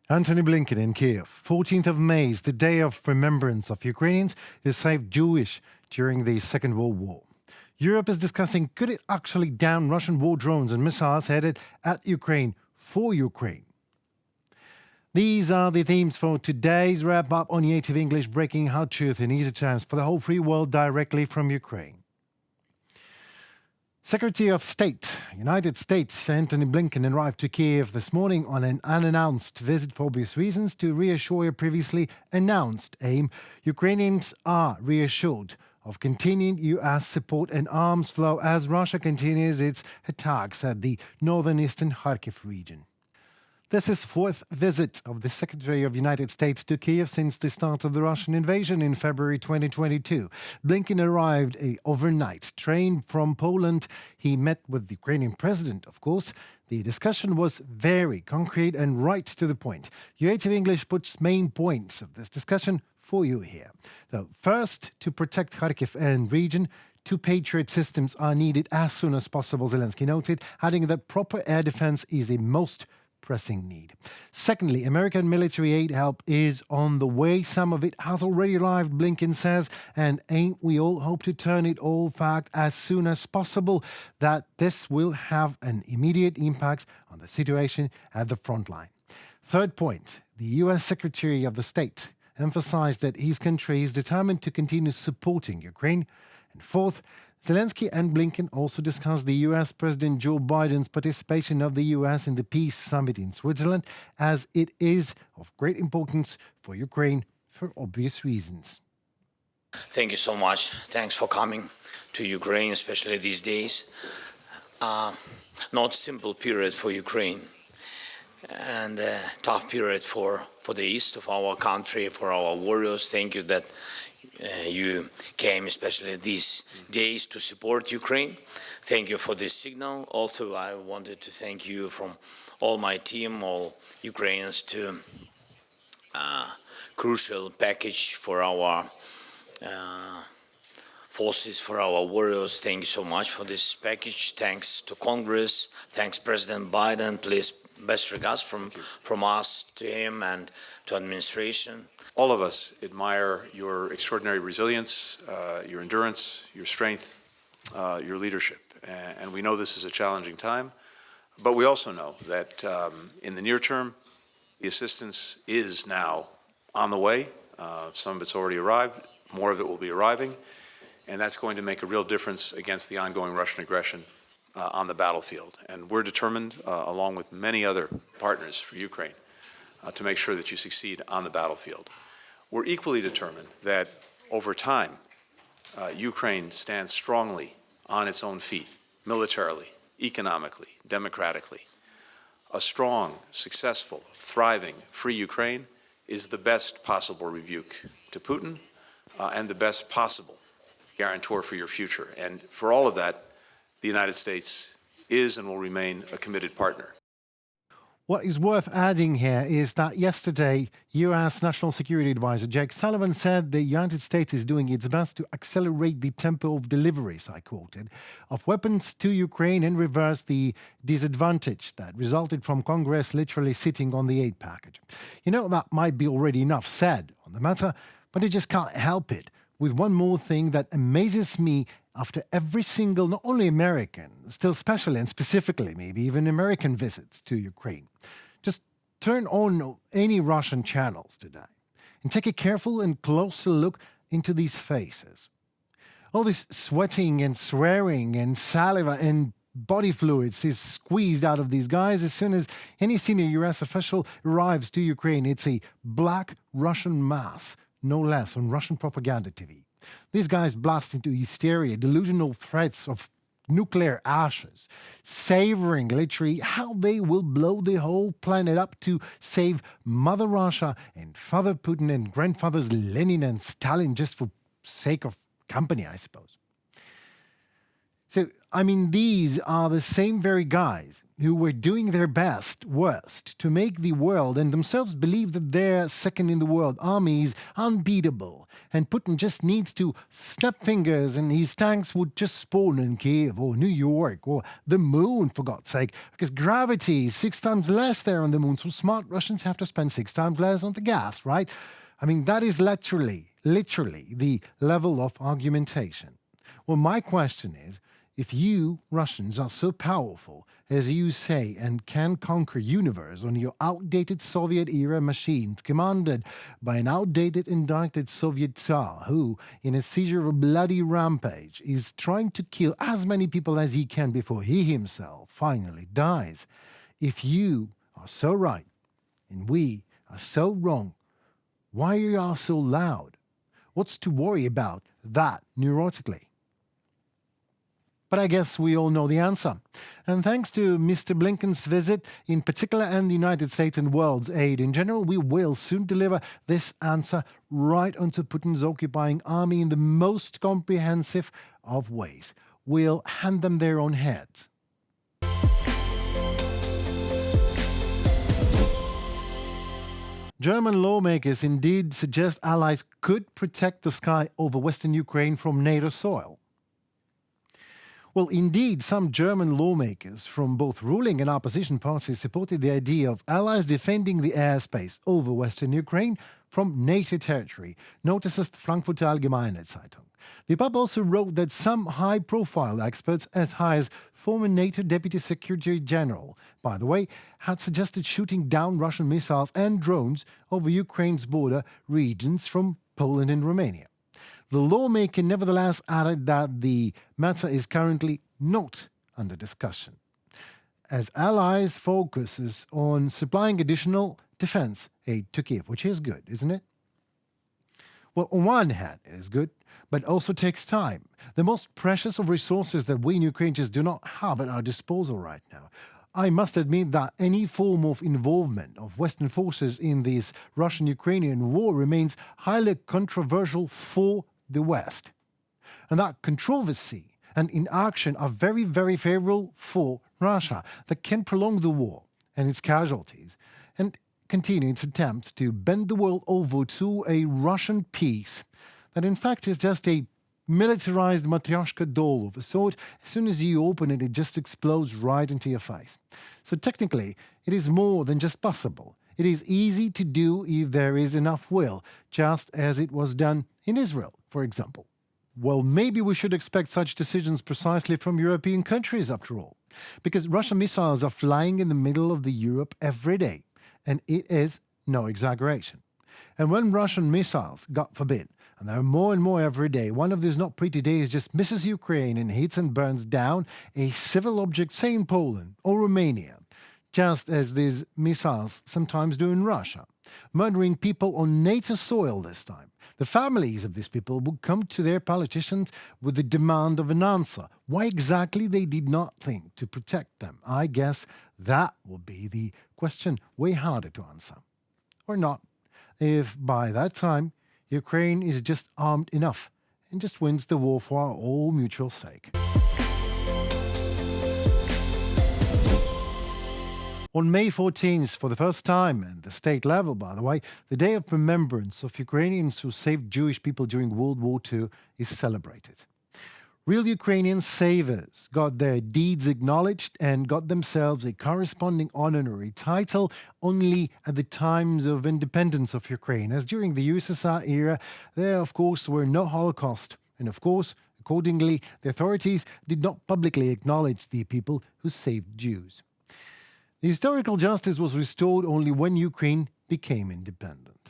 Antony Blinken in Kyiv. 14th of May is the day of remembrance of Ukrainians who saved Jewish during the Second World War. Europe is discussing could it actually down Russian war drones and missiles headed at Ukraine for Ukraine. These are the themes for today's wrap-up on UATV English, breaking hard truth in easy terms for the whole free world directly from Ukraine. Secretary of State, United States, Antony Blinken arrived to Kyiv this morning on an unannounced visit for obvious reasons to reassure a previously announced aim. Ukrainians are reassured of continued U.S. support and arms flow as Russia continues its attacks at the northeastern Kharkiv region. This is the fourth visit of the Secretary of United States to Kyiv since the start of the Russian invasion in February 2022. Blinken arrived overnight, train from Poland. He met with the Ukrainian president, of course. The discussion was very concrete and right to the point. UATV English puts main points of this discussion for you here. So first, to protect Kharkiv and region, 2 Patriot systems are needed as soon as possible, Zelensky noted, adding that proper air defense is the most pressing need. Secondly, American military aid help is on the way. Some of it has already arrived, Blinken says, and ain't we all hope to turn it all fact as soon as possible, that this will have an immediate impact on the situation at the front line. Third point, the U.S. Secretary of the State emphasized that his country is determined to continue supporting Ukraine. And fourth, Zelensky and Blinken also discussed the U.S. President Joe Biden's participation of the U.S. in the Peace Summit in Switzerland, as it is of great importance for Ukraine for obvious reasons. Thank you so much. Thanks for coming to Ukraine, especially these days. Not simple period for Ukraine, and a tough period for the east of our country, for our warriors. Thank you that you came especially these days to support Ukraine. Thank you for this signal. Also, I wanted to thank you from all my team, all Ukrainians, to crucial package for our forces, for our warriors. Thank you so much for this package. Thanks to Congress. Thanks President Biden. Please, best regards from us to him and to administration. All of us admire your extraordinary resilience, your endurance, your strength, your leadership. And we know this is a challenging time, but we also know that in the near term, the assistance is now on the way. Some of it's already arrived, more of it will be arriving, and that's going to make a real difference against the ongoing Russian aggression on the battlefield. And we're determined, along with many other partners for Ukraine, to make sure that you succeed on the battlefield. We're equally determined that over time, Ukraine stands strongly on its own feet, militarily, economically, democratically. A strong, successful, thriving, free Ukraine is the best possible rebuke to Putin and the best possible guarantor for your future. And for all of that, the United States is and will remain a committed partner. What is worth adding here is that yesterday, U.S. National Security Advisor Jake Sullivan said the United States is doing its best to accelerate the tempo of deliveries, I quoted, of weapons to Ukraine and reverse the disadvantage that resulted from Congress literally sitting on the aid package. You know, that might be already enough said on the matter, but I just can't help it with one more thing that amazes me after every single, not only American, still especially and specifically maybe even American visits to Ukraine. Just turn on any Russian channels today and take a careful and closer look into these faces. All this sweating and swearing and saliva and body fluids is squeezed out of these guys as soon as any senior U.S. official arrives to Ukraine. It's a black Russian mass, no less, on Russian propaganda TV. These guys blast into hysteria, delusional threats of nuclear ashes, savoring literally how they will blow the whole planet up to save Mother Russia and Father Putin and grandfathers Lenin and Stalin just for sake of company, I suppose. So, I mean, these are the same very guys who were doing their worst to make the world and themselves believe that their second-in-the-world army is unbeatable, and Putin just needs to snap fingers and his tanks would just spawn in Kyiv or New York or the moon, for God's sake, because gravity is 6 times less there on the moon, so smart Russians have to spend 6 times less on the gas, right? I mean, that is literally the level of argumentation. Well, my question is, if you Russians are so powerful, as you say, and can conquer universe on your outdated Soviet-era machines commanded by an outdated indicted Soviet Tsar who, in a seizure of a bloody rampage, is trying to kill as many people as he can before he himself finally dies. If you are so right and we are so wrong, why are you so loud? What's to worry about that neurotically? But I guess we all know the answer. And thanks to Mr. Blinken's visit in particular and the United States and world's aid in general, we will soon deliver this answer right onto Putin's occupying army in the most comprehensive of ways. We'll hand them their own heads. German lawmakers indeed suggest allies could protect the sky over Western Ukraine from NATO soil. Well, indeed, some German lawmakers from both ruling and opposition parties supported the idea of allies defending the airspace over Western Ukraine from NATO territory, notices the Frankfurter Allgemeine Zeitung. The pub also wrote that some high-profile experts, as high as former NATO Deputy Secretary General, by the way, had suggested shooting down Russian missiles and drones over Ukraine's border regions from Poland and Romania. The lawmaker nevertheless added that the matter is currently not under discussion, as allies focuses on supplying additional defense aid to Kyiv, which is good, isn't it? Well, on one hand, it is good, but also takes time. The most precious of resources that we in Ukraine just do not have at our disposal right now. I must admit that any form of involvement of Western forces in this Russian-Ukrainian war remains highly controversial for the West. And that controversy and inaction are very, very favorable for Russia, that can prolong the war and its casualties and continue its attempts to bend the world over to a Russian peace that in fact is just a militarized matryoshka doll of a sort. As soon as you open it, it just explodes right into your face. So technically, it is more than just possible. It is easy to do if there is enough will, just as it was done in Israel, for example. Well, maybe we should expect such decisions precisely from European countries, after all, because Russian missiles are flying in the middle of Europe every day, and it is no exaggeration. And when Russian missiles, God forbid, and there are more and more every day, one of these not pretty days just misses Ukraine and hits and burns down a civil object, say in Poland or Romania, just as these missiles sometimes do in Russia, murdering people on NATO soil this time. The families of these people would come to their politicians with the demand of an answer. Why exactly they did not think to protect them? I guess that will be the question way harder to answer. Or not, if by that time Ukraine is just armed enough and just wins the war for our all mutual sake. On May 14th, for the first time, at the state level, by the way, the Day of Remembrance of Ukrainians who saved Jewish people during World War II is celebrated. Real Ukrainian savers got their deeds acknowledged and got themselves a corresponding honorary title only at the times of independence of Ukraine, as during the USSR era, there, of course, were no Holocaust. And, of course, accordingly, the authorities did not publicly acknowledge the people who saved Jews. The historical justice was restored only when Ukraine became independent.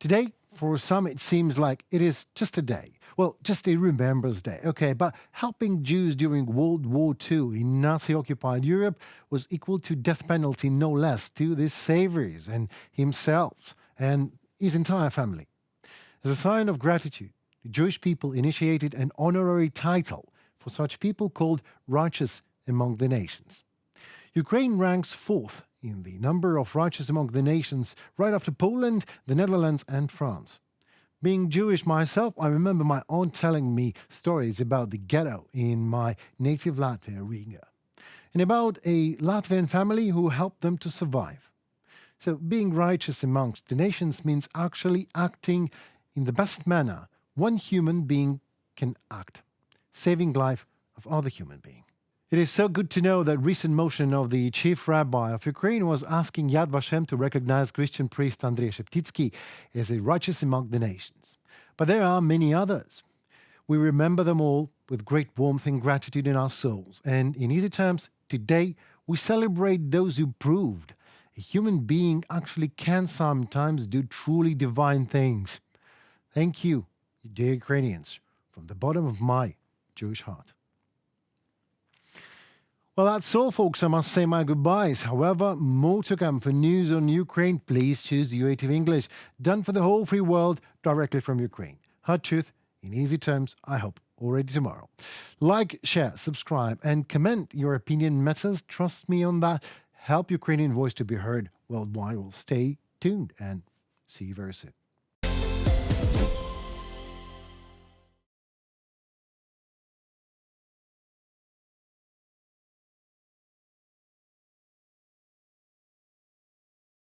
Today, for some, it seems like it is just a day. Well, just a Remembrance Day, okay, but helping Jews during World War II in Nazi-occupied Europe was equal to death penalty, no less, to these saviors and himself and his entire family. As a sign of gratitude, the Jewish people initiated an honorary title for such people called righteous among the nations. Ukraine ranks fourth in the number of righteous among the nations, right after Poland, the Netherlands, and France. Being Jewish myself, I remember my aunt telling me stories about the ghetto in my native Latvia, Riga. and about a Latvian family who helped them to survive. So being righteous amongst the nations means actually acting in the best manner one human being can act, saving life of other human being. It is so good to know that recent motion of the chief rabbi of Ukraine was asking Yad Vashem to recognize Christian priest Andrei Sheptitsky as a righteous among the nations. But there are many others. We remember them all with great warmth and gratitude in our souls. And in easy terms, today we celebrate those who proved a human being actually can sometimes do truly divine things. Thank you, dear Ukrainians, from the bottom of my Jewish heart. Well, that's all, folks. I must say my goodbyes. However, more to come. For news on Ukraine, please choose UATV English. Done for the whole free world, directly from Ukraine. Hard truth, in easy terms, I hope, already tomorrow. Like, share, subscribe, and comment. Your opinion matters. Trust me on that. Help Ukrainian voice to be heard worldwide. Well, stay tuned and see you very soon.